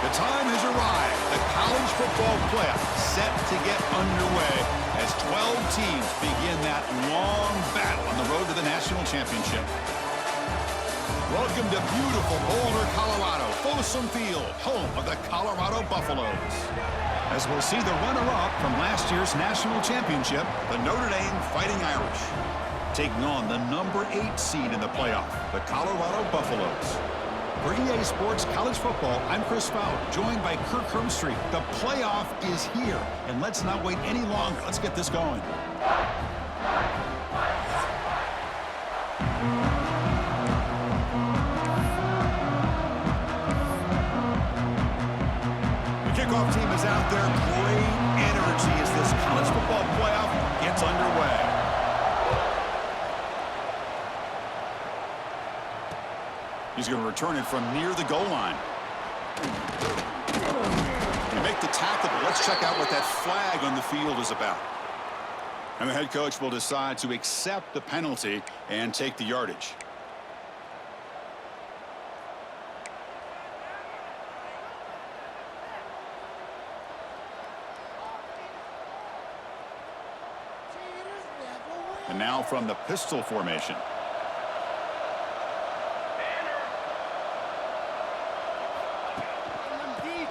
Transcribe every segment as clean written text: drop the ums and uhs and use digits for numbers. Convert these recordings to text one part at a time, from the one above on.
The time has arrived. The college football playoff set to get underway as 12 teams begin that long battle on the road to the national championship. Welcome to beautiful Boulder, Colorado, Folsom Field, home of the Colorado Buffaloes. As we'll see the runner-up from last year's national championship, the Notre Dame Fighting Irish, taking on the number 8 seed in the playoff, the Colorado Buffaloes. For EA Sports College Football, I'm Chris Fowler, joined by Kirk Hermstreet. The playoff is here, and let's not wait any longer. Let's get this going. The kickoff team is out there. Great energy as this college football playoff gets underway. He's going to return it from near the goal line. They make the tackle, but let's check out what that flag on the field is about. And the head coach will decide to accept the penalty and take the yardage. And now from the pistol formation.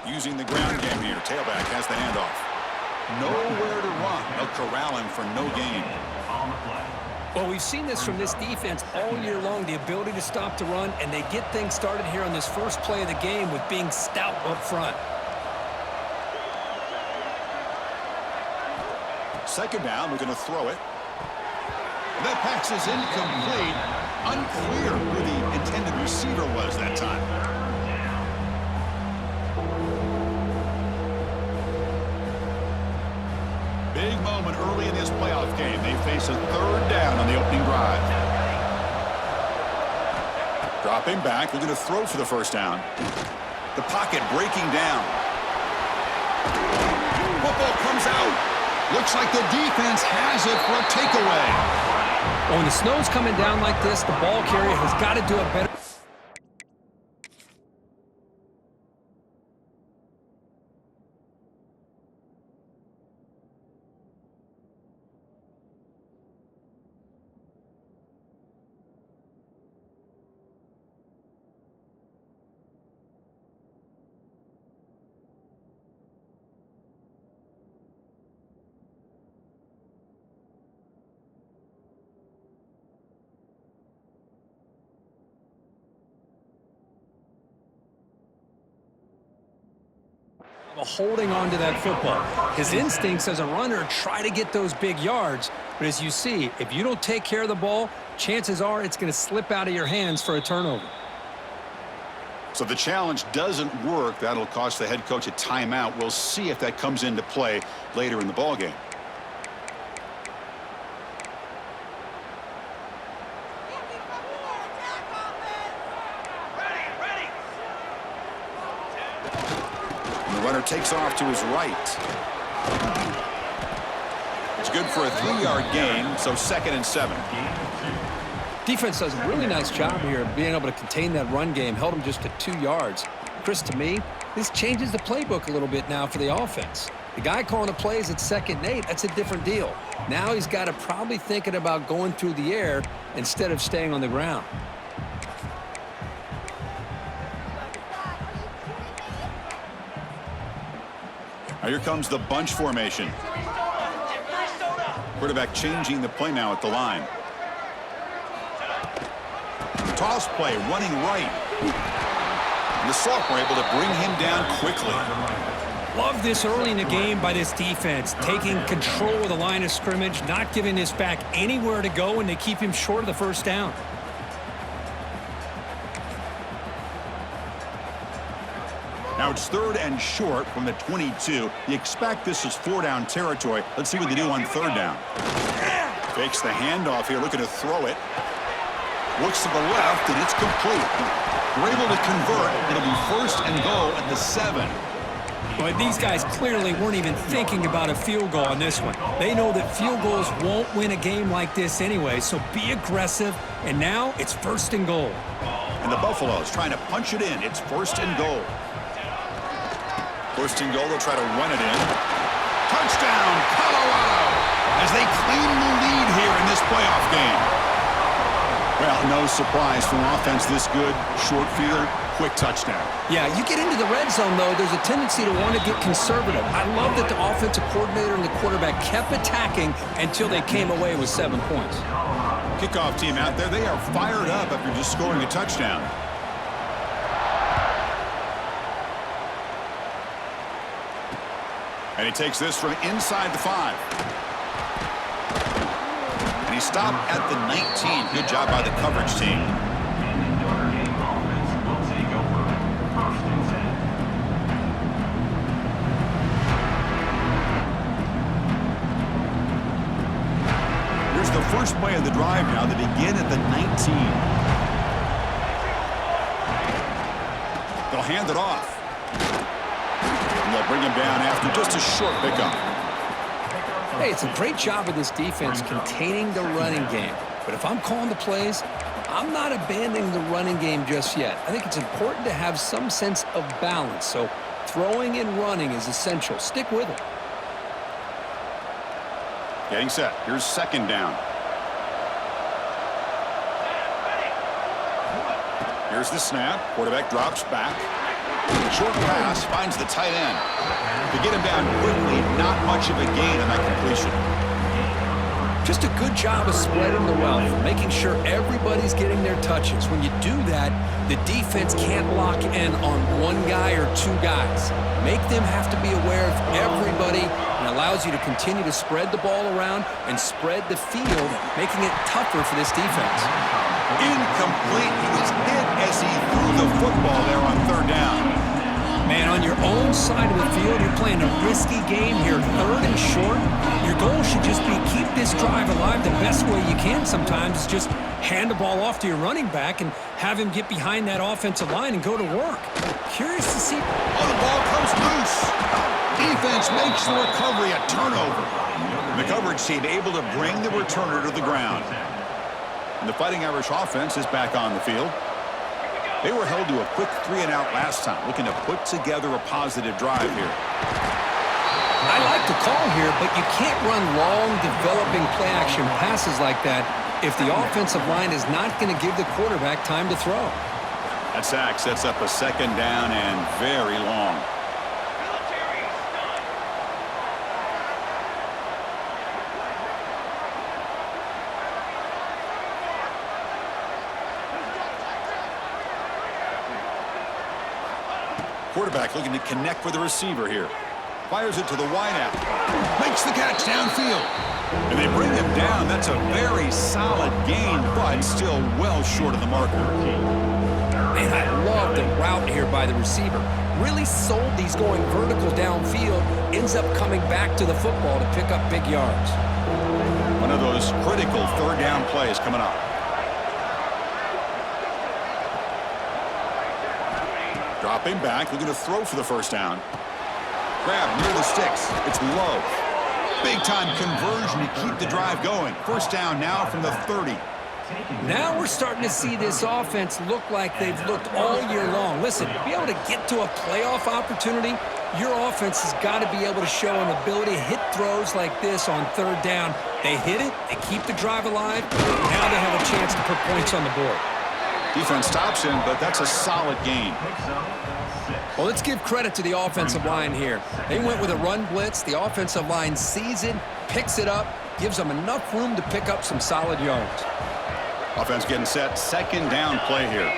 Using the ground game here. Tailback has the handoff. Nowhere to run. They'll corral him for no gain. Well, we've seen this from this defense all year long, the ability to stop the run, and they get things started here on this first play of the game with being stout up front. Second down, we're going to throw it. That pass is incomplete. Unclear who the intended receiver was that time. Big moment early in this playoff game. They face a third down on the opening drive. Dropping back. They're going to throw for the first down. The pocket breaking down. Football comes out. Looks like the defense has it for a takeaway. Well, when the snow's coming down like this, the ball carrier has got to do it better. Holding on to that football. His instincts as a runner try to get those big yards, but as you see, if you don't take care of the ball, chances are it's going to slip out of your hands for a turnover. So the challenge doesn't work. That'll cost the head coach a timeout. We'll see if that comes into play later in the ballgame. Runner takes off to his right. It's good for a 3-yard gain, so 2nd and 7. Defense does a really nice job here of being able to contain that run game, held him just to 2 yards. Chris, to me, this changes the playbook a little bit now for the offense. The guy calling the plays at 2nd and 8, that's a different deal. Now he's got to probably thinking about going through the air instead of staying on the ground. Now here comes the bunch formation. Quarterback changing the play now at the line. Toss play, running right. And the sophomore able to bring him down quickly. Love this early in the game by this defense, taking control of the line of scrimmage, not giving this back anywhere to go, and they keep him short of the first down. Now it's 3rd and short from the 22. You expect this is 4-down territory. Let's see what they do on 3rd down. Fakes the handoff here, looking to throw it. Looks to the left, and it's complete. We're able to convert. It'll be 1st and goal at the 7. But these guys clearly weren't even thinking about a field goal on this one. They know that field goals won't win a game like this anyway, so be aggressive. And now it's 1st and goal. And the Buffaloes trying to punch it in. It's 1st and goal. First and goal, they'll try to run it in. Touchdown, Colorado, as they claim the lead here in this playoff game. Well, no surprise from offense this good. Short field, quick touchdown. Yeah, you get into the red zone, though, there's a tendency to want to get conservative. I love that the offensive coordinator and the quarterback kept attacking until they came away with 7 points. Kickoff team out there, they are fired up after just scoring a touchdown. And he takes this from inside the 5. And he stopped at the 19. Good job by the coverage team. Here's the first play of the drive now. They begin at the 19. They'll hand it off. And they'll bring him down after just a short pickup. Hey, it's a great job of this defense containing the running game. But if I'm calling the plays, I'm not abandoning the running game just yet. I think it's important to have some sense of balance. So throwing and running is essential. Stick with it. Getting set. Here's second down. Here's the snap. Quarterback drops back. Short pass finds the tight end. To get him down quickly, not much of a gain on that completion. Just a good job of spreading the wealth, making sure everybody's getting their touches. When you do that, the defense can't lock in on one guy or two guys. Make them have to be aware of everybody, and allows you to continue to spread the ball around and spread the field, making it tougher for this defense. Incomplete. He was hit as he threw the football there on third down. Man, on your own side of the field, you're playing a risky game here, third and short. Your goal should just be keep this drive alive the best way you can sometimes. Is just hand the ball off to your running back and have him get behind that offensive line and go to work. Curious to see. Oh, the ball comes loose. Defense makes the recovery a turnover. The coverage team able to bring the returner to the ground. And the Fighting Irish offense is back on the field. They were held to a quick 3-and-out last time, looking to put together a positive drive here. I like the call here, but you can't run long, developing play-action passes like that if the offensive line is not going to give the quarterback time to throw. That sack sets up a second down and very long. Quarterback looking to connect with the receiver here. Fires it to the wideout. Makes the catch downfield. And they bring him down. That's a very solid gain, but still well short of the marker. Man, I love the route here by the receiver. Really sold these going vertical downfield. Ends up coming back to the football to pick up big yards. One of those critical third down plays coming up. Dropping back, looking to throw for the first down. Grab near the sticks. It's low. Big-time conversion to keep the drive going. First down now from the 30. Now we're starting to see this offense look like they've looked all year long. Listen, to be able to get to a playoff opportunity, your offense has got to be able to show an ability to hit throws like this on third down. They hit it, they keep the drive alive, now they have a chance to put points on the board. Defense stops him, but that's a solid gain. Well, let's give credit to the offensive line here. They went with a run blitz. The offensive line sees it, picks it up, gives them enough room to pick up some solid yards. Offense getting set. Second down play here.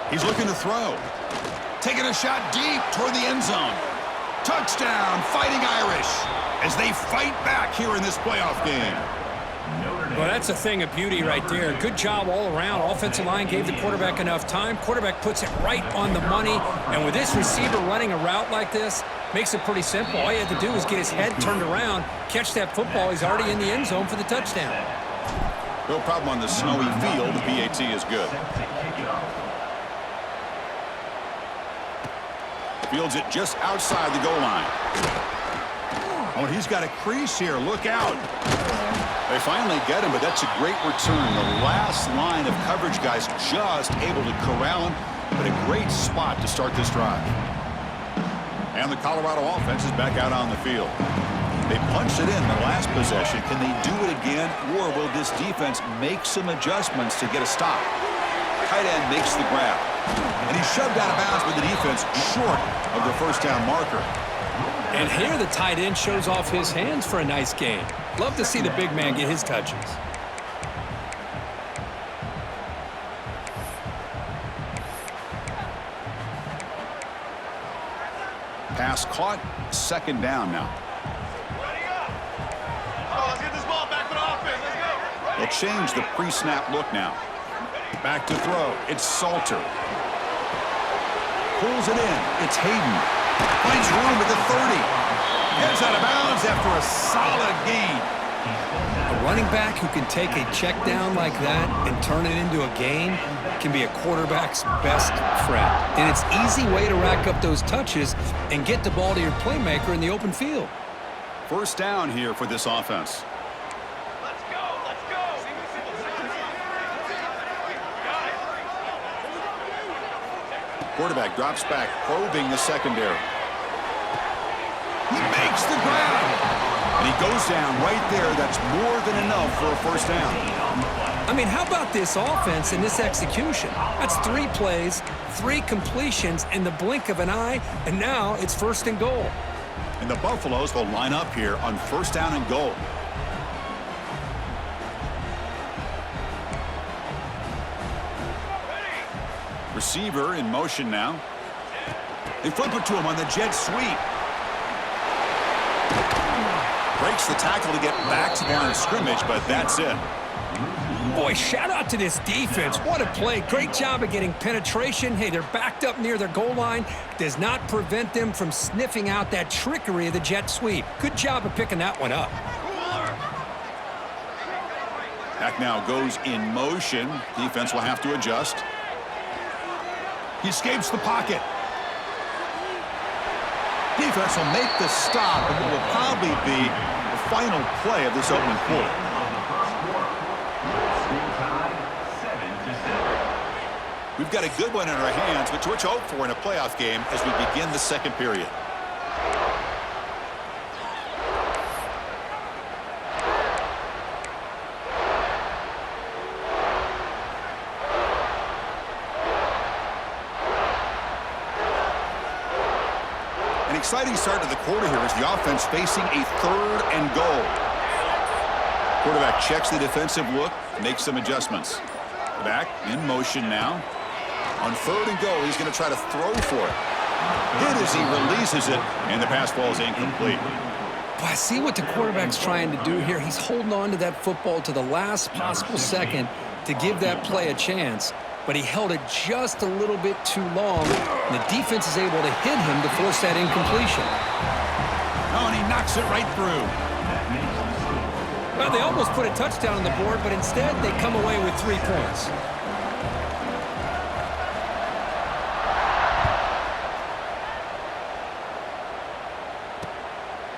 He's looking to throw. Taking a shot deep toward the end zone. Touchdown, Fighting Irish, as they fight back here in this playoff game. Well, that's a thing of beauty right there. Good job all around. Offensive line gave the quarterback enough time. Quarterback puts it right on the money. And with this receiver running a route like this, makes it pretty simple. All you have to do is get his head turned around, catch that football. He's already in the end zone for the touchdown. No problem on the snowy field. The PAT is good. Fields it just outside the goal line. Oh, he's got a crease here. Look out. They finally get him, but that's a great return. The last line of coverage guys just able to corral him, but a great spot to start this drive. And the Colorado offense is back out on the field. They punched it in the last possession. Can they do it again, or will this defense make some adjustments to get a stop? Tight end makes the grab. And he's shoved out of bounds with the defense short of the first down marker. And here the tight end shows off his hands for a nice gain. Love to see the big man get his touches. Pass caught, second down now. Let's get this ball back for the offense. Let's go. They'll change the pre-snap look now. Back to throw. It's Salter. Pulls it in. It's Hayden. Finds room at the 30. Heads out of bounds after a solid gain. A running back who can take a check down like that and turn it into a gain can be a quarterback's best friend. And it's an easy way to rack up those touches and get the ball to your playmaker in the open field. First down here for this offense. Let's go. Let's go. Quarterback drops back, probing the secondary. He makes the grab. And he goes down right there. That's more than enough for a first down. I mean, how about this offense and this execution? That's 3 plays, 3 completions in the blink of an eye, and now it's first and goal. And the Buffaloes will line up here on first down and goal. Receiver in motion now. They flip it to him on the jet sweep. Breaks the tackle to get back to the line of scrimmage, but that's it. Boy, shout out to this defense. What a play. Great job of getting penetration. Hey, they're backed up near their goal line. Does not prevent them from sniffing out that trickery of the jet sweep. Good job of picking that one up. Back now goes in motion. Defense will have to adjust. He escapes the pocket. Defense will make the stop, and it will probably be the final play of this opening quarter. We've got a good one in our hands, which we're hope for in a playoff game as we begin the second period. An exciting start to the quarter here as the offense facing a third and goal. Quarterback checks the defensive look, makes some adjustments. Back in motion now. On third and goal, he's going to try to throw for it. Hit as he releases it, and the pass ball is incomplete. Boy, I see what the quarterback's trying to do here. He's holding on to that football to the last possible second to give that play a chance, but he held it just a little bit too long, and the defense is able to hit him to force that incompletion. Oh, and he knocks it right through. Well, they almost put a touchdown on the board, but instead they come away with 3 points.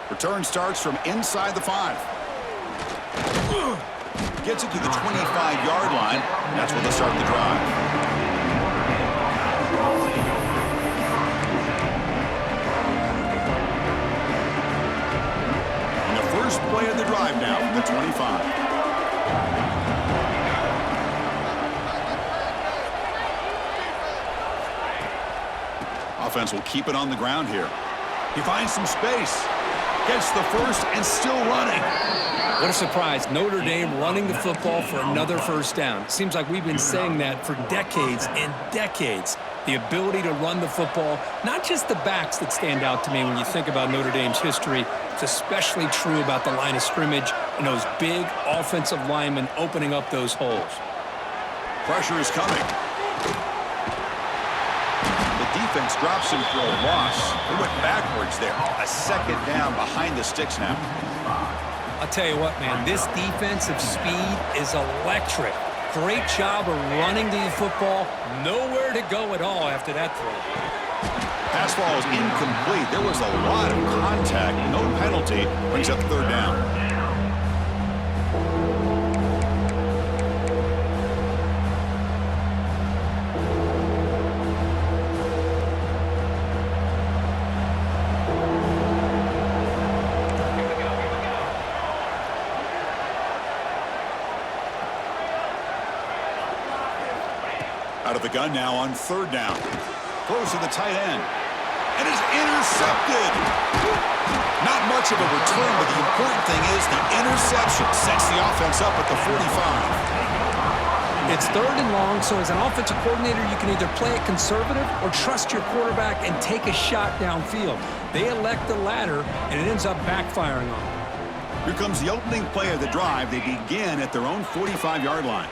Return starts from inside the 5. Gets it to the 25-yard line. That's where they'll start the drive. And the first play of the drive now from the 25. Offense will keep it on the ground here. He finds some space. Gets the first and still running. What a surprise. Notre Dame running the football for another first down. Seems like we've been saying that for decades and decades. The ability to run the football, not just the backs that stand out to me when you think about Notre Dame's history. It's especially true about the line of scrimmage and those big offensive linemen opening up those holes. Pressure is coming. Defense drops him for a loss. He went backwards there. A second down behind the sticks now. I'll tell you what, man, this defensive speed is electric. Great job of running the football. Nowhere to go at all after that throw. Pass ball is incomplete. There was a lot of contact. No penalty. Brings up third down. Out of the gun now on third down. Throws to the tight end. And is intercepted. Not much of a return, but the important thing is the interception sets the offense up at the 45. It's third and long, so as an offensive coordinator, you can either play it conservative or trust your quarterback and take a shot downfield. They elect the latter, and it ends up backfiring on them. Here comes the opening play of the drive. They begin at their own 45-yard line.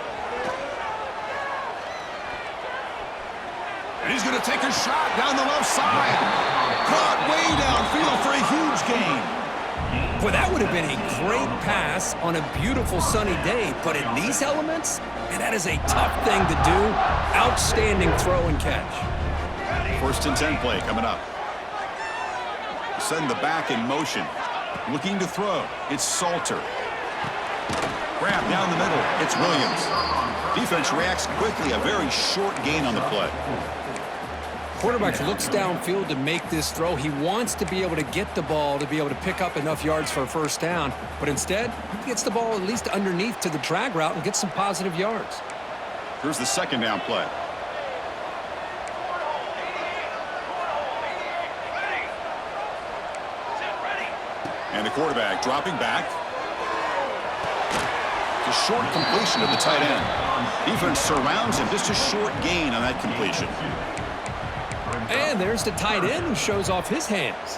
And he's going to take a shot down the left side. Caught way downfield for a huge gain. Boy, that would have been a great pass on a beautiful sunny day, but in these elements, man, that is a tough thing to do. Outstanding throw and catch. 1st and 10 play coming up. Send the back in motion. Looking to throw. It's Salter. Grab down the middle. It's Williams. Defense reacts quickly. A very short gain on the play. Quarterback looks downfield to make this throw. He wants to be able to get the ball to be able to pick up enough yards for a first down, but instead, he gets the ball at least underneath to the drag route and gets some positive yards. Here's the 2nd down play. And the quarterback dropping back. The short completion of the tight end. Defense surrounds him. Just a short gain on that completion. And there's the tight end who shows off his hands.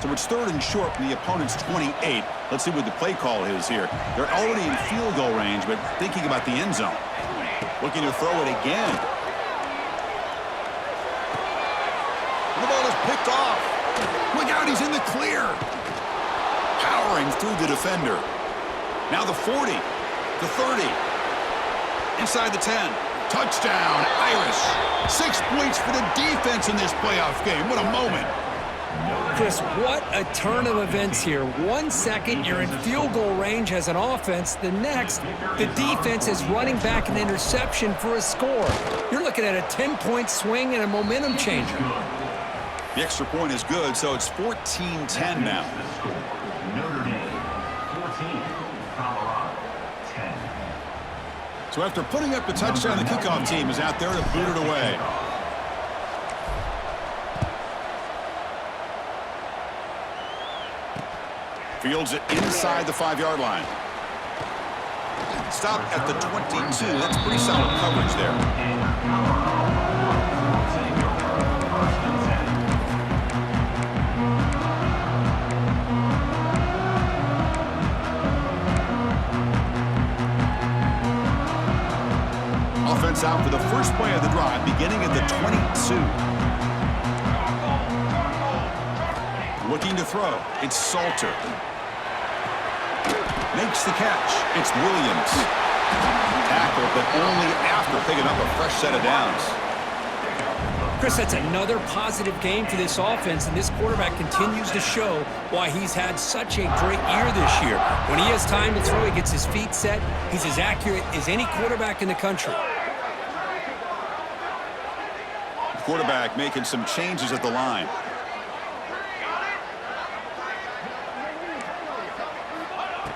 So it's 3rd and short from the opponent's 28. Let's see what the play call is here. They're already in field goal range, but thinking about the end zone. Looking to throw it again. The ball is picked off. Look out, he's in the clear. Powering through the defender. Now the 40, the 30. Inside the 10. Touchdown, Irish. 6 points for the defense in this playoff game. What a moment. Chris, what a turn of events here. 1 second, you're in field goal range as an offense. The next, the defense is running back an interception for a score. You're looking at a 10-point swing and a momentum changer. The extra point is good, so it's 14-10 now. Notre Dame, 14, Colorado, 10. So after putting up the touchdown, the kickoff team is out there to boot it away. Fields it inside the 5-yard line. Stop at the 22. That's pretty solid coverage there. Offense out for the first play of the drive, beginning at the 22. Looking to throw. It's Salter. Makes the catch. It's Williams. Tackle, but only after picking up a fresh set of downs. Chris, that's another positive game for this offense, and this quarterback continues to show why he's had such a great year this year. When he has time to throw, he gets his feet set. He's as accurate as any quarterback in the country. Quarterback making some changes at the line.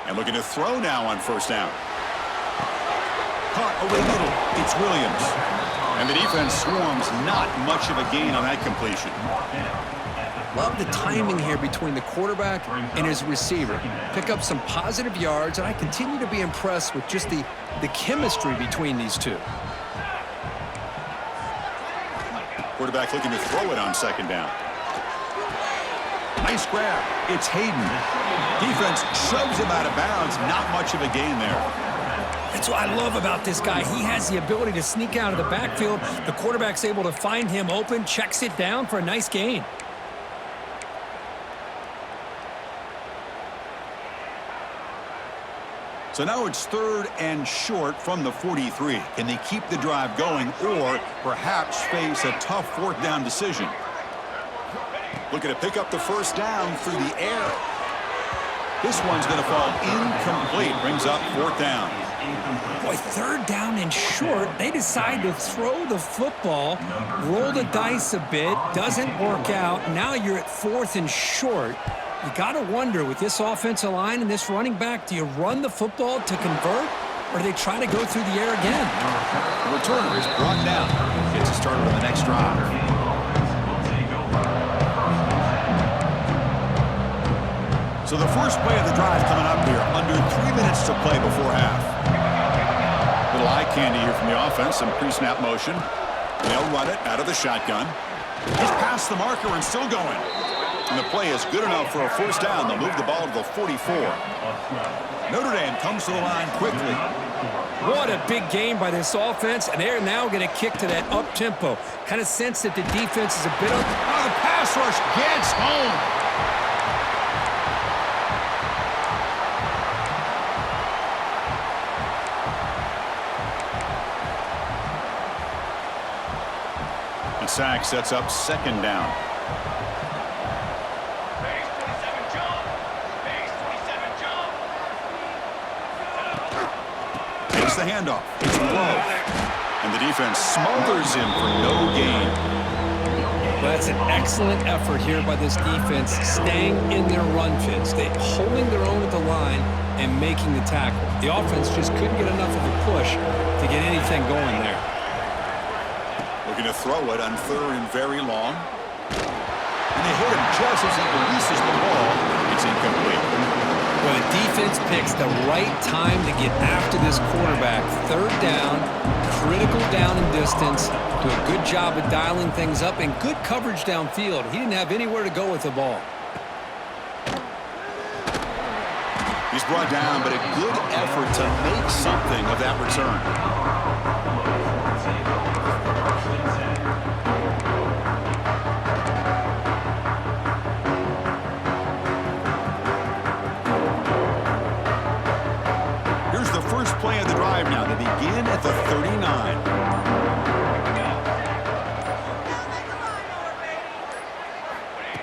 And looking to throw now on first down. Caught away middle. It's Williams. And the defense swarms. Not much of a gain on that completion. Love the timing here between the quarterback and his receiver. Pick up some positive yards, and I continue to be impressed with just the chemistry between these two. Quarterback looking to throw it on second down. Nice grab. It's Hayden. Defense shoves him out of bounds. Not much of a gain there. That's what I love about this guy. He has the ability to sneak out of the backfield. The quarterback's able to find him open, checks it down for a nice gain. So now it's 3rd and short from the 43. Can they keep the drive going or perhaps face a tough 4th down decision? Looking to pick up the first down through the air. This one's going to fall incomplete. Brings up 4th down. Boy, 3rd down and short. They decide to throw the football, roll the dice a bit, doesn't work out. Now you're at 4th and short. You got to wonder, with this offensive line and this running back, do you run the football to convert, or do they try to go through the air again? The returner is brought down. Gets us started on the next drive. So the first play of the drive coming up here. Under 3 minutes to play before half. Little eye candy here from the offense. Some pre-snap motion. They'll run it out of the shotgun. He's past the marker and still going. And the play is good enough for a first down. They'll move the ball to the 44. Notre Dame comes to the line quickly. What a big game by this offense, and they're now going to kick to that up-tempo. Kind of sense that the defense is a bit up. Oh, the pass rush gets home. And sack sets up second down. Base 27 jump. Base 27 jump. Takes the handoff. It's low. And the defense smothers him for no gain. Well, that's an excellent effort here by this defense, staying in their run fits. They holding their own at the line and making the tackle. The offense just couldn't get enough of a push to get anything going there. Looking to throw it on third and very long. And they hit him just as he releases the ball. It's incomplete. Well, the defense picks the right time to get after this quarterback. Third down, critical down and distance. Do a good job of dialing things up and good coverage downfield. He didn't have anywhere to go with the ball. He's brought down, but a good effort to make something of that return. Here's the first play of the drive now to begin at the 39.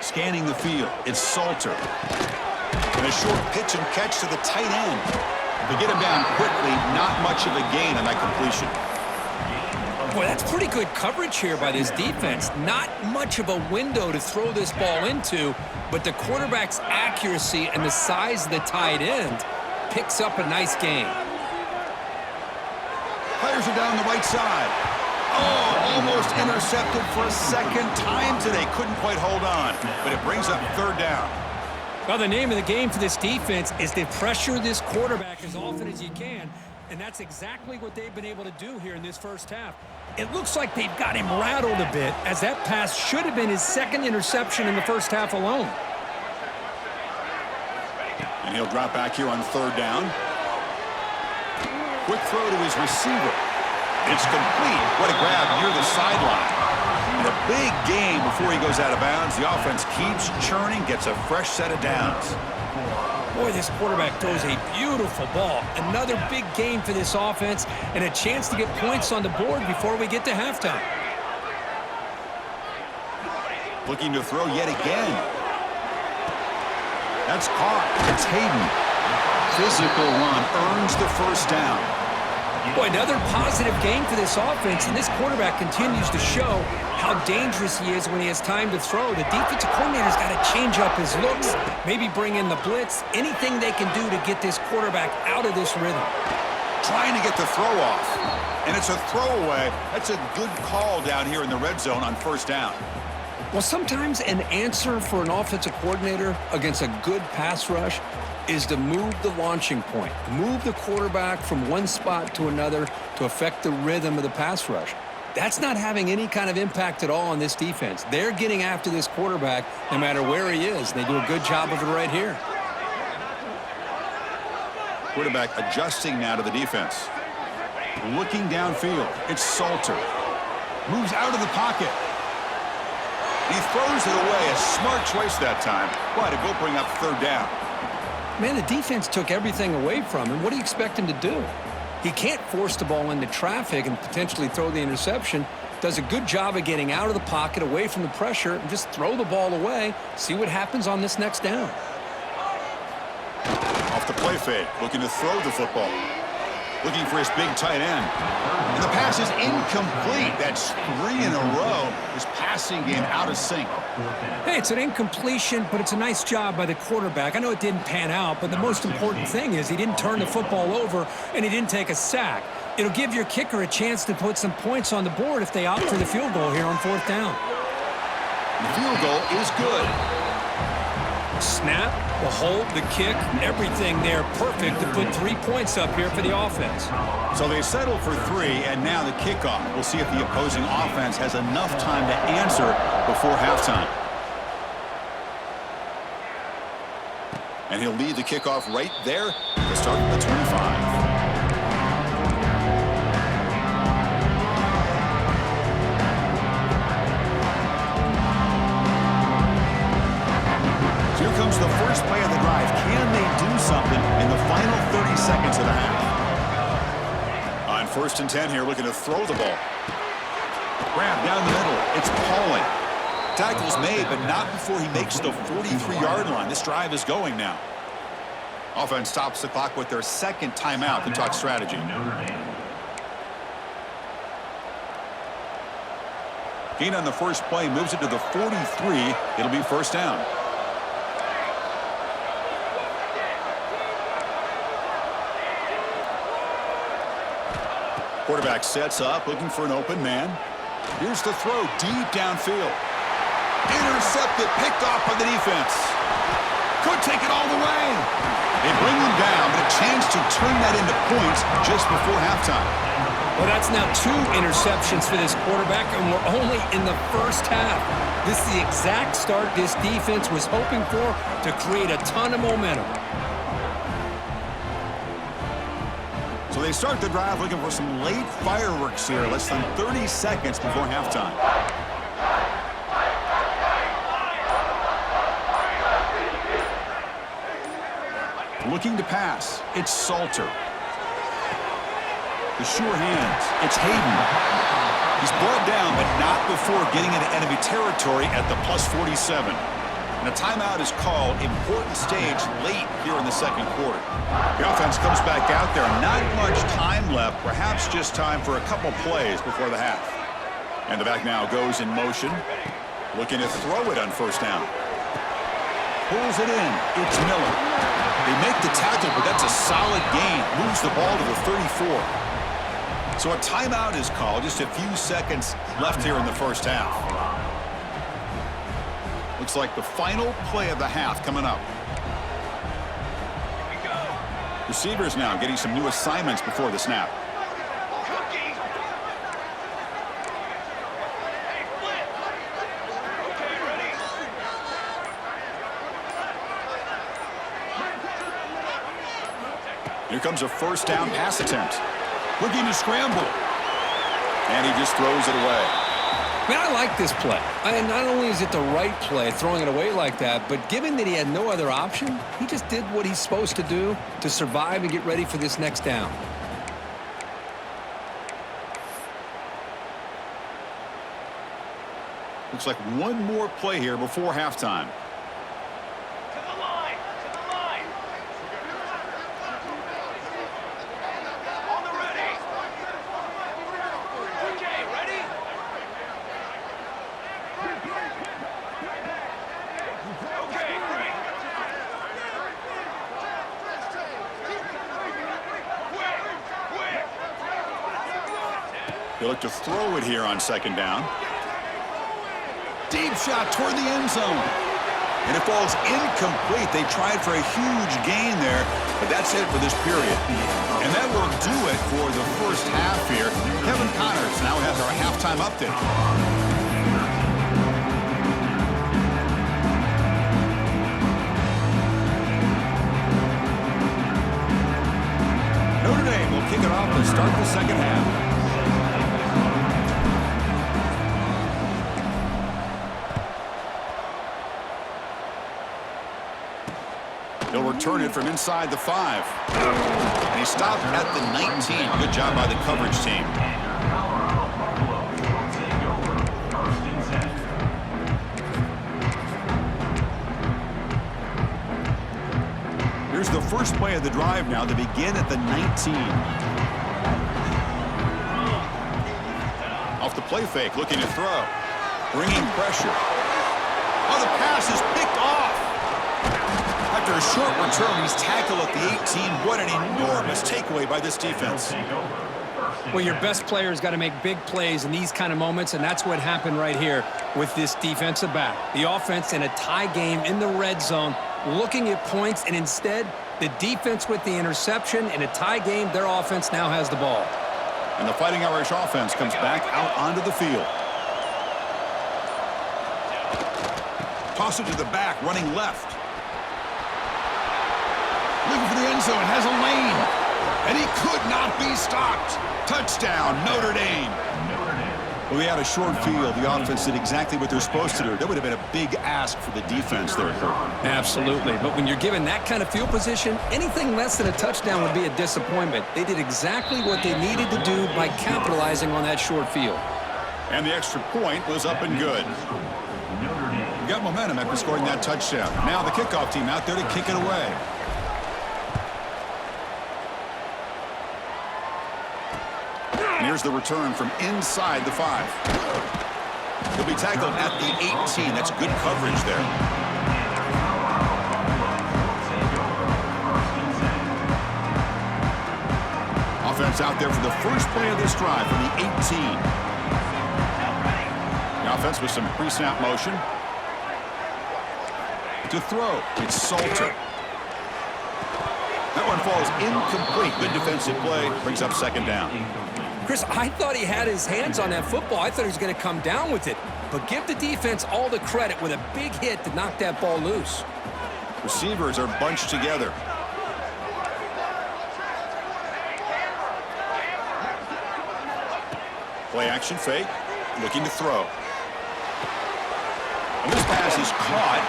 Scanning the field, it's Salter. And a short pitch and catch to the tight end. They get him down quickly, not much of a gain on that completion. Boy, that's pretty good coverage here by this defense. Not much of a window to throw this ball into, but the quarterback's accuracy and the size of the tight end picks up a nice gain. Players are down the right side. Oh, almost intercepted for a second time today. Couldn't quite hold on, but it brings up third down. Well, the name of the game for this defense is to pressure this quarterback as often as you can, and that's exactly what they've been able to do here in this first half. It looks like they've got him rattled a bit, as that pass should have been his second interception in the first half alone. And he'll drop back here on third down. Quick throw to his receiver. It's complete. What a grab near the sideline. And a big gain before he goes out of bounds. The offense keeps churning, gets a fresh set of downs. Boy, this quarterback throws a beautiful ball. Another big gain for this offense and a chance to get points on the board before we get to halftime. Looking to throw yet again. That's caught. It's Hayden. Physical run earns the first down. Boy, another positive gain for this offense, and this quarterback continues to show how dangerous he is when he has time to throw. The defensive coordinator's got to change up his looks, maybe bring in the blitz, anything they can do to get this quarterback out of this rhythm. Trying to get the throw off, and it's a throwaway. That's a good call down here in the red zone on first down. Well, sometimes an answer for an offensive coordinator against a good pass rush is to move the launching point, move the quarterback from one spot to another to affect the rhythm of the pass rush. That's not having any kind of impact at all on this defense. They're getting after this quarterback no matter where he is. They do a good job of it right here. Quarterback adjusting now to the defense. Looking downfield. It's Salter. Moves out of the pocket. He throws it away. A smart choice that time. But it will bring up third down. Man, the defense took everything away from him. What do you expect him to do? He can't force the ball into traffic and potentially throw the interception. Does a good job of getting out of the pocket, away from the pressure, and just throw the ball away. See what happens on this next down. Off the play fake, looking to throw the football. Looking for his big tight end. And the pass is incomplete. That's 3 in a row. His passing game out of sync. Hey, it's an incompletion, but it's a nice job by the quarterback. I know it didn't pan out, but the most important thing is he didn't turn the football over and he didn't take a sack. It'll give your kicker a chance to put some points on the board if they opt for the field goal here on 4th down. The field goal is good. Snap, the hold, the kick, everything there perfect to put 3 points up here for the offense. So they settle for 3, and now the kickoff. We'll see if the opposing offense has enough time to answer before halftime. And he'll lead the kickoff right there to start at the 25. Here comes the first play of the drive. Can they do something in the final 30 seconds of the half? On 1st and 10 here, looking to throw the ball. Grab down the middle. It's Pauling. Tackle's made, but not before he makes the 43-yard line. This drive is going now. Offense stops the clock with their 2nd timeout to talk strategy. Gain on the first play moves it to the 43. It'll be 1st down. Quarterback sets up, looking for an open man. Here's the throw, deep downfield. Intercepted, picked off by the defense. Could take it all the way. They bring him down, but a chance to turn that into points just before halftime. Well, that's now 2 interceptions for this quarterback, and we're only in the first half. This is the exact start this defense was hoping for to create a ton of momentum. So they start the drive looking for some late fireworks here, less than 30 seconds before halftime. Looking to pass, it's Salter. The sure hands, it's Hayden. He's brought down, but not before getting into enemy territory at the +47. And a timeout is called. Important stage late here in the 2nd quarter. The offense comes back out there. Not much time left. Perhaps just time for a couple plays before the half. And the back now goes in motion. Looking to throw it on 1st down. Pulls it in. It's Miller. They make the tackle, but that's a solid gain. Moves the ball to the 34. So a timeout is called. Just a few seconds left here in the first half. Looks like the final play of the half coming up. Receivers now getting some new assignments before the snap. Here comes a 1st down pass attempt. Looking to scramble. And he just throws it away. Man, I like this play. And not only is it the right play, throwing it away like that, but given that he had no other option, he just did what he's supposed to do to survive and get ready for this next down. Looks like one more play here before halftime. They look to throw it here on 2nd down. Deep shot toward the end zone. And it falls incomplete. They tried for a huge gain there, but that's it for this period. And that will do it for the first half here. Kevin Connors now has our halftime update. Notre Dame will kick it off to start the 2nd half. He'll return it from inside the 5. And he stopped at the 19. Good job by the coverage team. Here's the first play of the drive now to begin at the 19. play fake, looking to throw. Bringing pressure. Oh, the pass is picked off. After a short return, he's tackled at the 18. What an enormous takeaway by this defense. Well, your best player's got to make big plays in these kind of moments, and that's what happened right here with this defensive back. The offense in a tie game in the red zone, looking at points, and instead, the defense with the interception. In a tie game, their offense now has the ball. And the Fighting Irish offense comes back out onto the field. Toss it to the back, running left. Looking for the end zone, has a lane. And he could not be stopped. Touchdown, Notre Dame. Well, they had a short field. The offense did exactly what they're supposed to do. That would have been a big ask for the defense there, Kurt. Absolutely. But when you're given that kind of field position, anything less than a touchdown would be a disappointment. They did exactly what they needed to do by capitalizing on that short field. And the extra point was up and good. Got momentum after scoring that touchdown. Now the kickoff team out there to kick it away. And here's the return from inside the 5. He'll be tackled at the 18. That's good coverage there. Offense out there for the first play of this drive from the 18. The offense with some pre-snap motion. To throw, it's Salter. That one falls incomplete. Good defensive play. Brings up second down. Chris, I thought he had his hands on that football. I thought he was going to come down with it. But give the defense all the credit with a big hit to knock that ball loose. Receivers are bunched together. Play action fake. Looking to throw. And this pass is caught.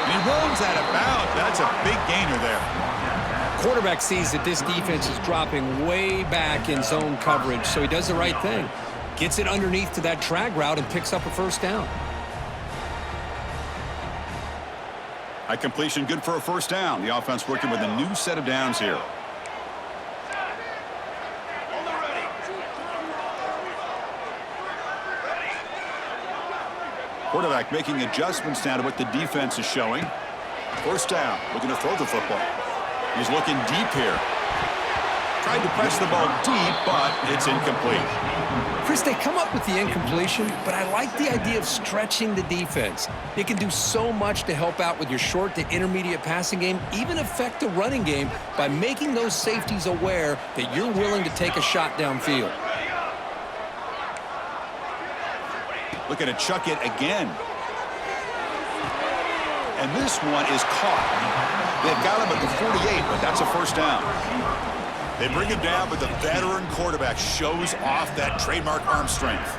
And he runs out of bounds. That's a big gainer there. Quarterback sees that this defense is dropping way back in zone coverage, so he does the right thing. Gets it underneath to that drag route and picks up a first down. High completion, good for a first down. The offense working with a new set of downs here. Quarterback making adjustments now to what the defense is showing. First down, looking to throw the football. He's looking deep here. Tried to press the ball deep, but it's incomplete. Chris, they come up with the incompletion, but I like the idea of stretching the defense. It can do so much to help out with your short to intermediate passing game, even affect the running game by making those safeties aware that you're willing to take a shot downfield. Looking to chuck it again. And this one is caught. They've got him at the 48, but that's a first down. They bring him down, but the veteran quarterback shows off that trademark arm strength.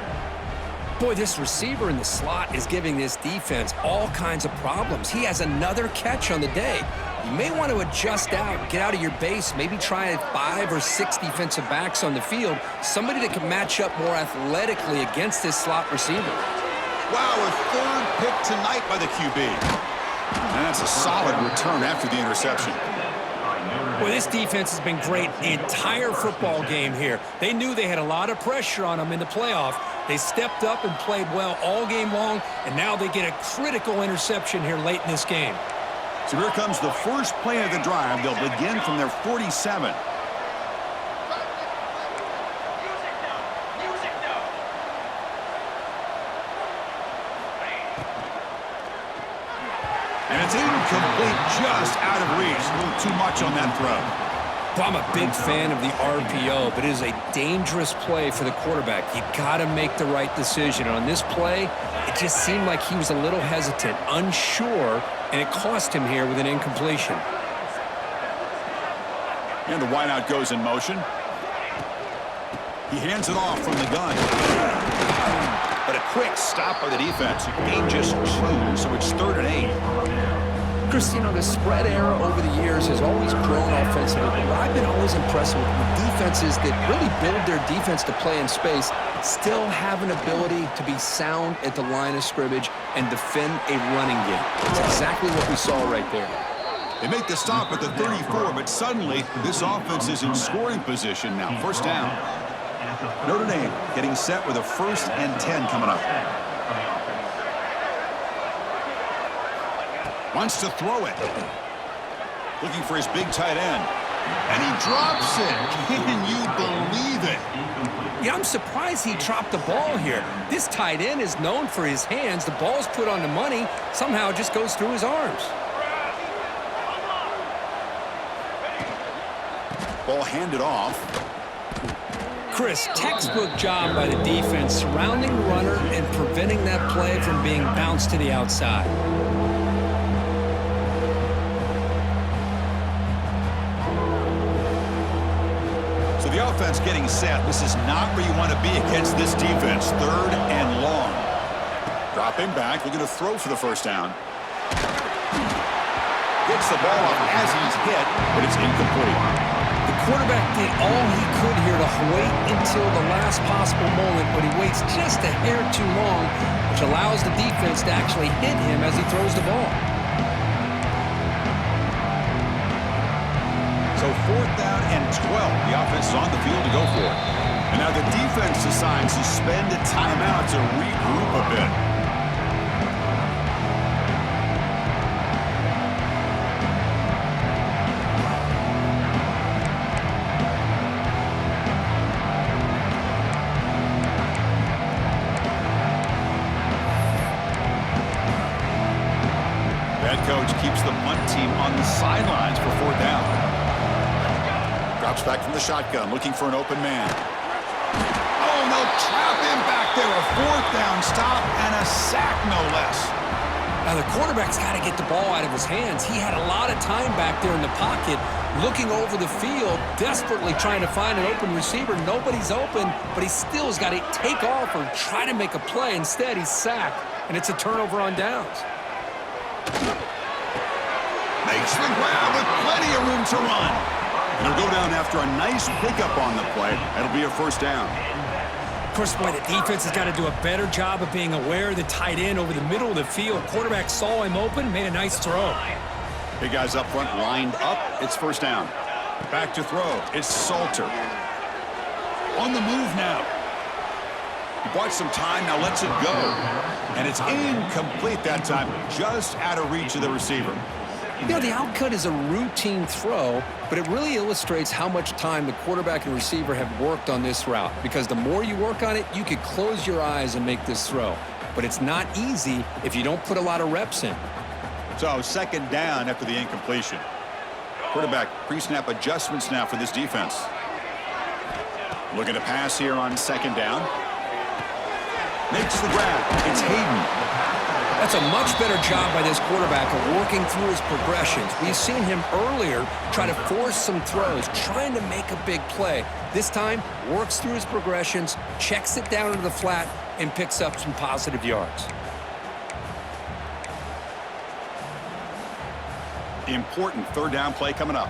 Boy, this receiver in the slot is giving this defense all kinds of problems. He has another catch on the day. You may want to adjust out, get out of your base, maybe try 5 or 6 defensive backs on the field, somebody that can match up more athletically against this slot receiver. Wow, a third pick tonight by the QB. And that's a solid return after the interception. Well, this defense has been great the entire football game here. They knew they had a lot of pressure on them in the playoff. They stepped up and played well all game long, and now they get a critical interception here late in this game. So here comes the first play of the drive. They'll begin from their 47. And it's incomplete, just out of reach. A little too much on that throw. Well, I'm a big fan of the RPO, but it is a dangerous play for the quarterback. You got to make the right decision. And on this play, it just seemed like he was a little hesitant, unsure, and it cost him here with an incompletion. And the wideout goes in motion. He hands it off from the gun. But a quick stop by the defense. Gain just 2, so it's 3rd and 8. Chris, you know, the spread era over the years has always grown offensively, but what I've been always impressed with defenses that really build their defense to play in space still have an ability to be sound at the line of scrimmage and defend a running game. That's exactly what we saw right there. They make the stop at the 34, but suddenly this offense is in scoring position now. First down. Notre Dame getting set with a 1st and 10 coming up. Wants to throw it. Looking for his big tight end. And he drops it. Can you believe it? Yeah, I'm surprised he dropped the ball here. This tight end is known for his hands. The ball's put on the money. Somehow it just goes through his arms. Ball handed off. Chris, textbook job by the defense surrounding the runner and preventing that play from being bounced to the outside. So the offense getting set. This is not where you want to be against this defense. 3rd and long. Dropping back, looking to throw for the 1st down. Gets the ball up as he's hit, but it's incomplete. The quarterback did all he could here to wait until the last possible moment, but he waits just a hair too long, which allows the defense to actually hit him as he throws the ball. So 4th down and 12. The offense is on the field to go for it. And now the defense decides to spend a timeout to regroup a bit. Coach keeps the punt team on the sidelines for 4th down. Drops back from the shotgun, looking for an open man. Oh, no, trap him back there. A 4th down stop and a sack, no less. Now, the quarterback's got to get the ball out of his hands. He had a lot of time back there in the pocket, looking over the field, desperately trying to find an open receiver. Nobody's open, but he still has got to take off or try to make a play. Instead, he's sacked, and it's a turnover on downs. Makes the grab with plenty of room to run. And he'll go down after a nice pickup on the play. That'll be a 1st down. Of course, boy, the defense has got to do a better job of being aware of the tight end over the middle of the field. Quarterback saw him open, made a nice throw. Big guys up front lined up. It's 1st down. Back to throw. It's Salter. On the move now. He bought some time, now lets it go. And it's incomplete that time, just out of reach of the receiver. You know, the outcut is a routine throw, but it really illustrates how much time the quarterback and receiver have worked on this route. Because the more you work on it, you could close your eyes and make this throw. But it's not easy if you don't put a lot of reps in. So 2nd down after the incompletion. Quarterback pre-snap adjustments now for this defense. Looking to pass here on 2nd down. Makes the grab. It's Hayden. That's a much better job by this quarterback of working through his progressions. We've seen him earlier try to force some throws, trying to make a big play. This time, works through his progressions, checks it down into the flat, and picks up some positive yards. Important 3rd down play coming up.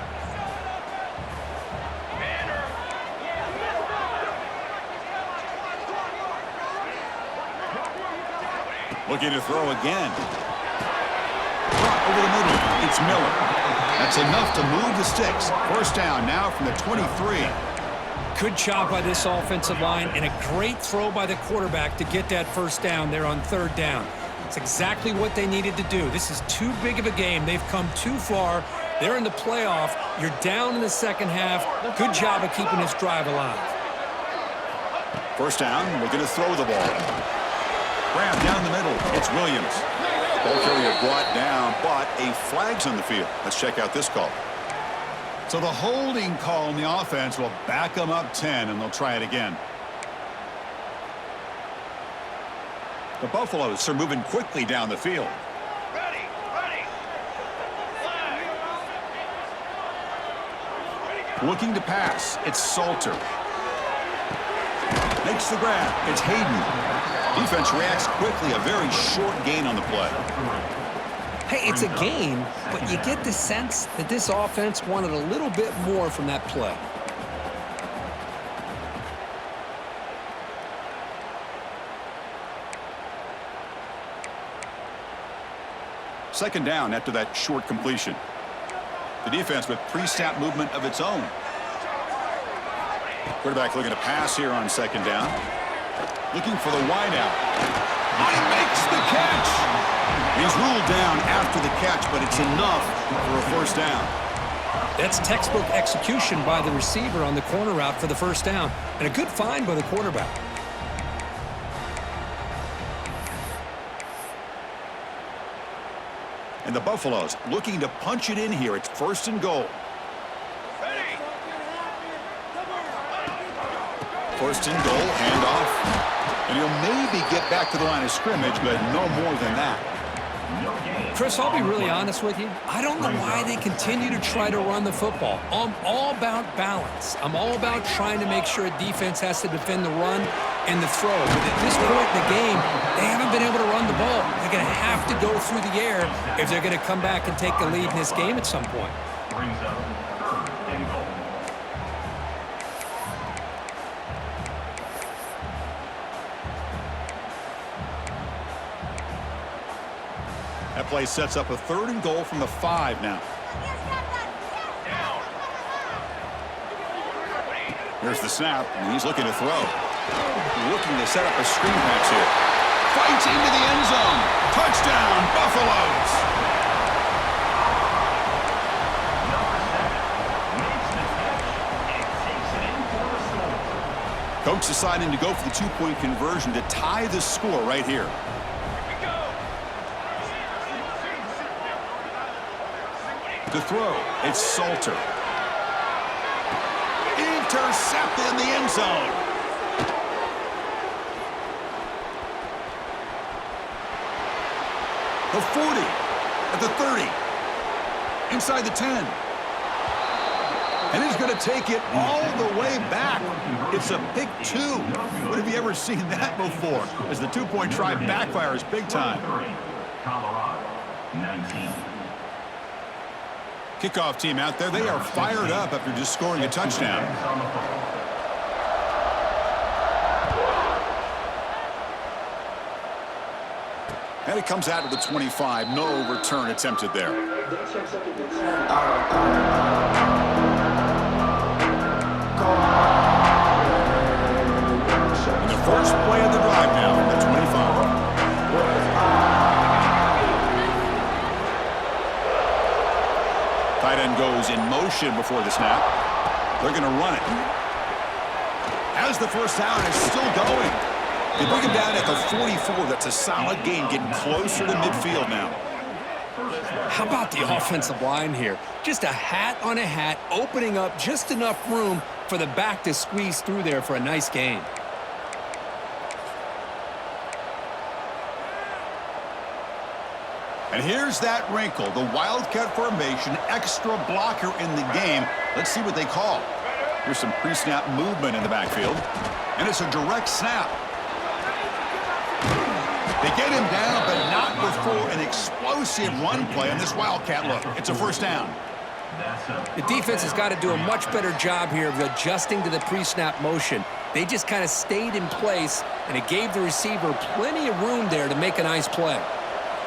Looking to throw again. Drop over the middle. It's Miller. That's enough to move the sticks. 1st down now from the 23. Good job by this offensive line and a great throw by the quarterback to get that 1st down there on 3rd down. It's exactly what they needed to do. This is too big of a game. They've come too far. They're in the playoff. You're down in the 2nd half. Good job of keeping this drive alive. 1st down, looking to throw the ball. Grab down the middle. It's Williams. Ball carrier brought down, but a flag's on the field. Let's check out this call. So the holding call on the offense will back them up 10, and they'll try it again. The Buffaloes are moving quickly down the field. Ready. Looking to pass. It's Salter. Makes the grab. It's Hayden. Defense reacts quickly. A very short gain on the play. Hey, it's a gain, but you get the sense that this offense wanted a little bit more from that play. Second down after that short completion. The defense with pre-snap movement of its own. Quarterback looking to pass here on second down. Looking for the wideout. Oh, he makes the catch. He's ruled down after the catch, but it's enough for a first down. That's textbook execution by the receiver on the corner route for the first down, and a good find by the quarterback. And the Buffaloes looking to punch it in here. It's first and goal. First and goal, handoff. And he'll maybe get back to the line of scrimmage, but no more than that. Chris, I'll be really honest with you. I don't know why they continue to try to run the football. I'm all about balance. I'm all about trying to make sure a defense has to defend the run and the throw. But at this point in the game, they haven't been able to run the ball. They're going to have to go through the air if they're going to come back and take the lead in this game at some point. Brings up third and goal. That play sets up a third and goal from the 5 now. Here's the snap, and he's looking to throw. Looking to set up a screen pass here. Fights into the end zone. Touchdown, Buffaloes. Coach deciding to go for the two-point conversion to tie the score right here. To throw, it's Salter. Intercepted in the end zone. The 40, at the 30, inside the 10. And he's going to take it all the way back. It's a pick 2. When have you ever seen that before? As the two-point try backfires big time. Colorado, 19. Kickoff team out there, they are fired up after just scoring a touchdown. And it comes out to the 25. No return attempted there. And the first play of the drive now from the 25. Tight end goes in motion before the snap. They're going to run it. As the first down is still going. They bring him down at the 44. That's a solid gain, getting closer to midfield now. How about the offensive line here? Just a hat on a hat, opening up just enough room for the back to squeeze through there for a nice gain. And here's that wrinkle, the Wildcat formation, extra blocker in the game. Let's see what they call. Here's some pre-snap movement in the backfield. And it's a direct snap. They get him down, but not before an explosive run play on this Wildcat look. It's a first down. The defense has got to do a much better job here of adjusting to the pre-snap motion. They just kind of stayed in place, and it gave the receiver plenty of room there to make a nice play.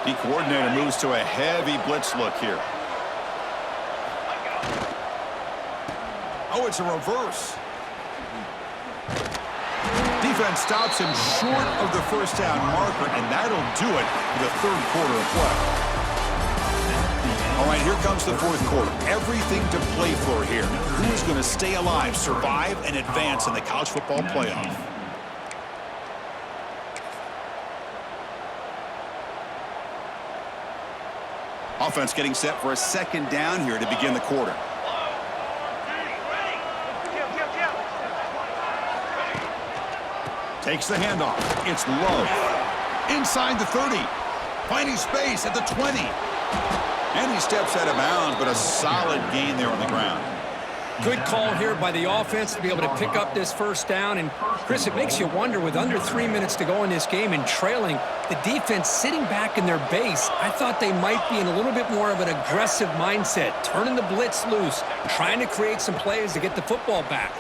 The coordinator moves to a heavy blitz look here. Oh, it's a reverse. Defense stops him short of the first down marker, and that'll do it for the third quarter of play. All right, here comes the fourth quarter. Everything to play for here. Who is going to stay alive, survive, and advance in the college football playoff? Offense getting set for a second down here to begin the quarter. Takes the handoff. It's low. Inside the 30. Finding space at the 20. And he steps out of bounds, but a solid gain there on the ground. Good call here by the offense to be able to pick up this first down. And, Chris, it makes you wonder, with under 3 minutes to go in this game and trailing, the defense sitting back in their base, I thought they might be in a little bit more of an aggressive mindset, turning the blitz loose, trying to create some plays to get the football back.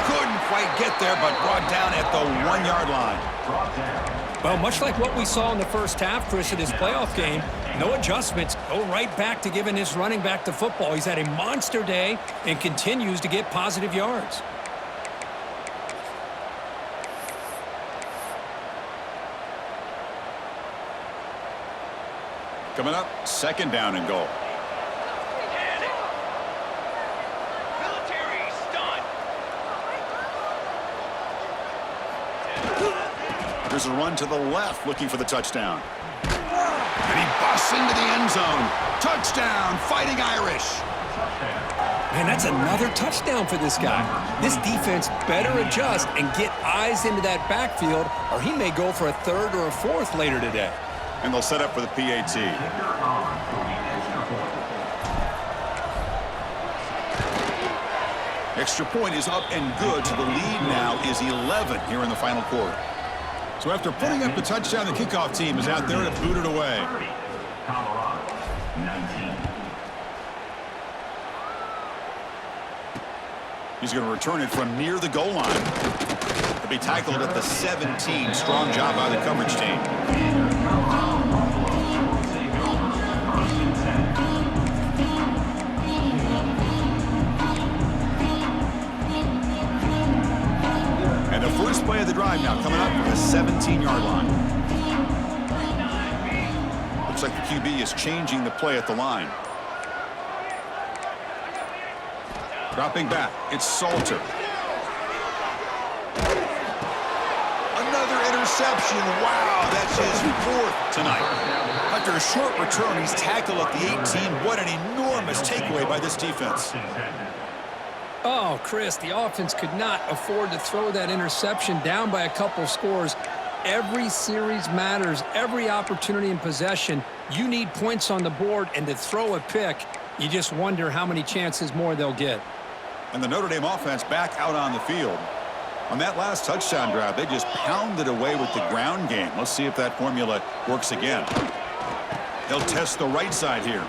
Couldn't quite get there, but brought down at the 1-yard line. Well, much like what we saw in the first half, Chris, of this playoff game, No adjustments. Go right back to giving this running back the football. He's had a monster day and continues to get positive yards. Coming up, 2nd down and goal. Military stun. There's a run to the left looking for the touchdown. And he busts into the end zone. Touchdown, Fighting Irish. Man, that's another touchdown for this guy. This defense better adjust and get eyes into that backfield, or he may go for a 3rd or a 4th later today. And they'll set up for the PAT. Extra point is up and good, so the lead now is 11 here in the final quarter. So after putting up the touchdown, the kickoff team is out there to boot it away. Colorado, 19. He's going to return it from near the goal line. He'll be tackled at the 17. Strong job by the coverage team. And the first play of the drive now coming up from the 17-yard line. Looks like the QB is changing the play at the line. Dropping back, it's Salter. Another interception. Wow, that's his 4th tonight. After a short return, he's tackled at the 18. What an enormous takeaway by this defense. Oh, Chris, the offense could not afford to throw that interception down by a couple of scores. Every series matters. Every opportunity in possession, you need points on the board, and to throw a pick, you just wonder how many chances more they'll get. And the Notre Dame offense back out on the field. On that last touchdown drive, they just pounded away with the ground game. Let's see if that formula works again. They'll test the right side here.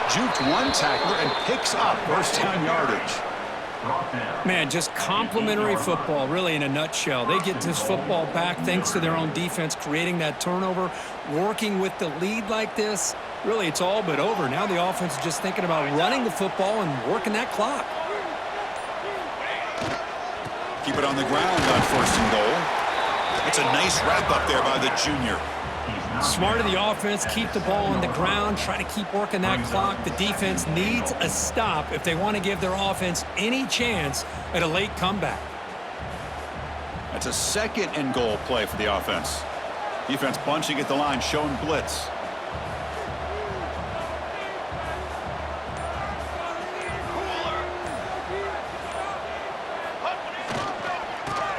Juked one tackler and picks up first down yardage. Man, just complimentary football, really, in a nutshell. They get this football back thanks to their own defense, creating that turnover, working with the lead like this. Really, it's all but over. Now the offense is just thinking about running the football and working that clock. Keep it on the ground on 1st and goal. It's a nice wrap up there by the junior. Smart of the offense, keep the ball on the ground, try to keep working that clock. The defense needs a stop if they want to give their offense any chance at a late comeback. That's a 2nd and goal play for the offense. Defense bunching at the line, showing blitz.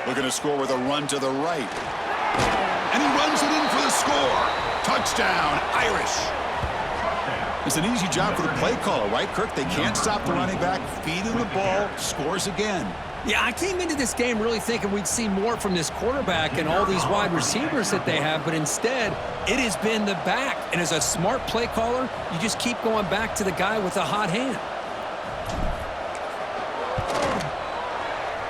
Looking to score with a run to the right. And he runs it in for the score. Touchdown, Irish. It's an easy job for the play caller, right, Kirk? They can't stop the running back, feed him the ball, scores again. Yeah, I came into this game really thinking we'd see more from this quarterback and all these wide receivers that they have, but instead, it has been the back. And as a smart play caller, you just keep going back to the guy with the hot hand.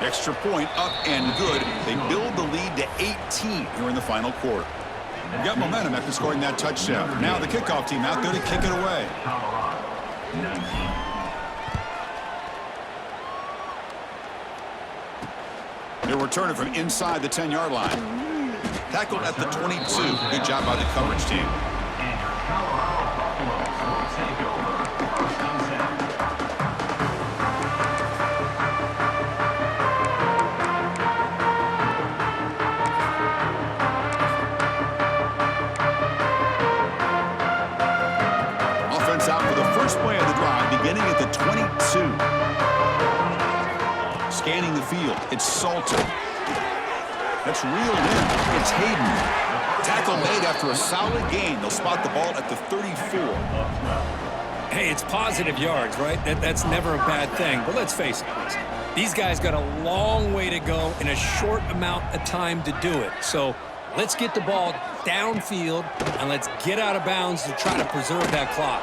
Extra point up and good. They build the lead to 18 here in the final quarter. They got momentum after scoring that touchdown. Now the kickoff team out there to kick it away. Colorado, 19. They're returning from inside the 10-yard line. Tackled at the 22. Good job by the coverage team. And your Colorado Buffaloes will take over 1st and 10. Offense out for the first play of the drive, beginning at the 22. Scanning the field, it's Salter. That's reeled in. It's Hayden. Tackle made after a solid gain. They'll spot the ball at the 34. Hey, it's positive yards, right? That's never a bad thing. But let's face it, Chris. These guys got a long way to go in a short amount of time to do it. So let's get the ball downfield, and let's get out of bounds to try to preserve that clock.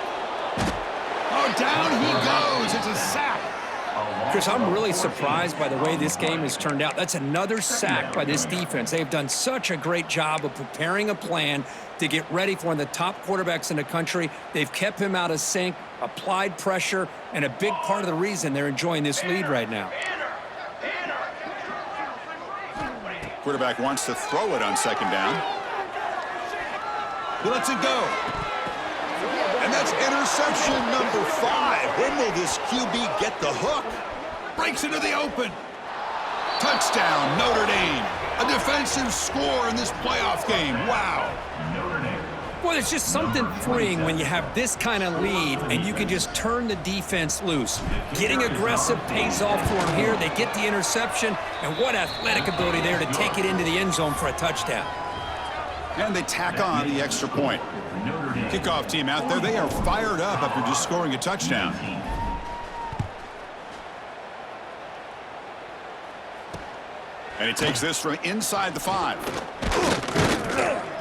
Oh, down he goes. It's a sack. Chris, I'm really surprised by the way this game has turned out. That's another sack by this defense. They've done such a great job of preparing a plan to get ready for one of the top quarterbacks in the country. They've kept him out of sync, applied pressure, and a big part of the reason they're enjoying this lead right now. Quarterback wants to throw it on second down. He lets it go. And that's interception number 5. When will this QB get the hook? Breaks into the open. Touchdown, Notre Dame. A defensive score in this playoff game. Wow. Well, it's just something freeing when you have this kind of lead and you can just turn the defense loose. Getting aggressive pays off for them here. They get the interception, and what athletic ability there to take it into the end zone for a touchdown. And they tack on the extra point. Kickoff team out there, they are fired up after just scoring a touchdown. And he takes this from inside the 5.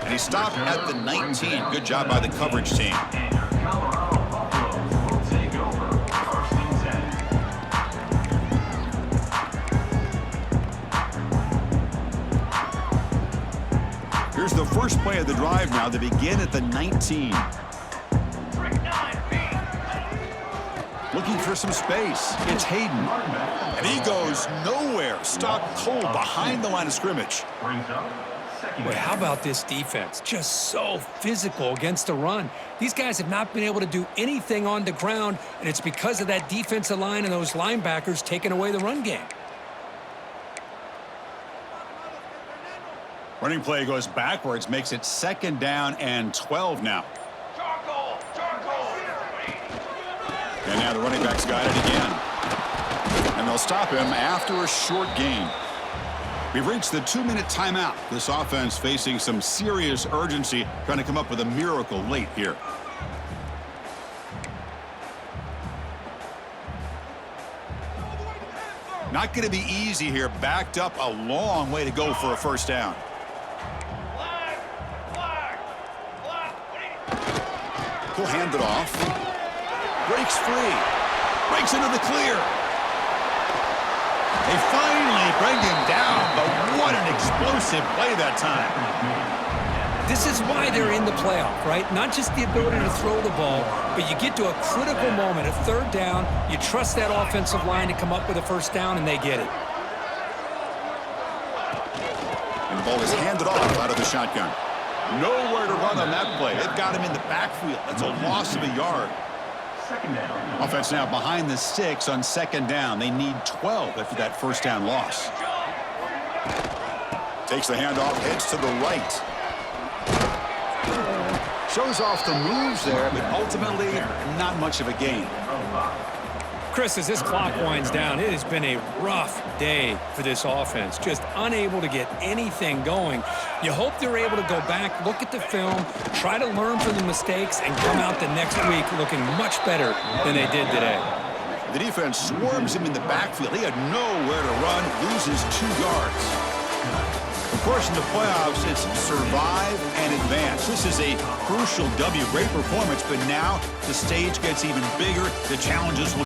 And he stopped at the 19. Good job by the coverage team. Here's the first play of the drive now. They begin at the 19. Looking for some space. It's Hayden. And he goes nowhere. Stopped cold behind the line of scrimmage. Boy, how about this defense? Just so physical against the run. These guys have not been able to do anything on the ground, and it's because of that defensive line and those linebackers taking away the run game. Running play goes backwards, makes it second down and 12 now. And now the running back's got it again. And they'll stop him after a short gain. We've reached the 2-minute timeout. This offense facing some serious urgency, trying to come up with a miracle late here. Not going to be easy here. Backed up a long way to go for a first down. He'll hand it off. Breaks free. Breaks into the clear. They finally bring him down, but what an explosive play that time. This is why they're in the playoff, right? Not just the ability to throw the ball, but you get to a critical moment, a third down, you trust that offensive line to come up with a first down, and they get it. And the ball is handed off out of the shotgun. Nowhere to run on that play. They've got him in the backfield. That's a loss of a yard. Offense now behind the 6 on second down. They need 12 after that first down loss. Takes the handoff, heads to the right. Shows off the moves there, but ultimately not much of a gain. Chris, as this clock winds down, it has been a rough day for this offense. Just unable to get anything going. You hope they're able to go back, look at the film, try to learn from the mistakes, and come out the next week looking much better than they did today. The defense swarms him in the backfield. He had nowhere to run, loses 2 yards. Of course, in the playoffs, it's survive and advance. This is a crucial W. Great performance, but now the stage gets even bigger. The challenges will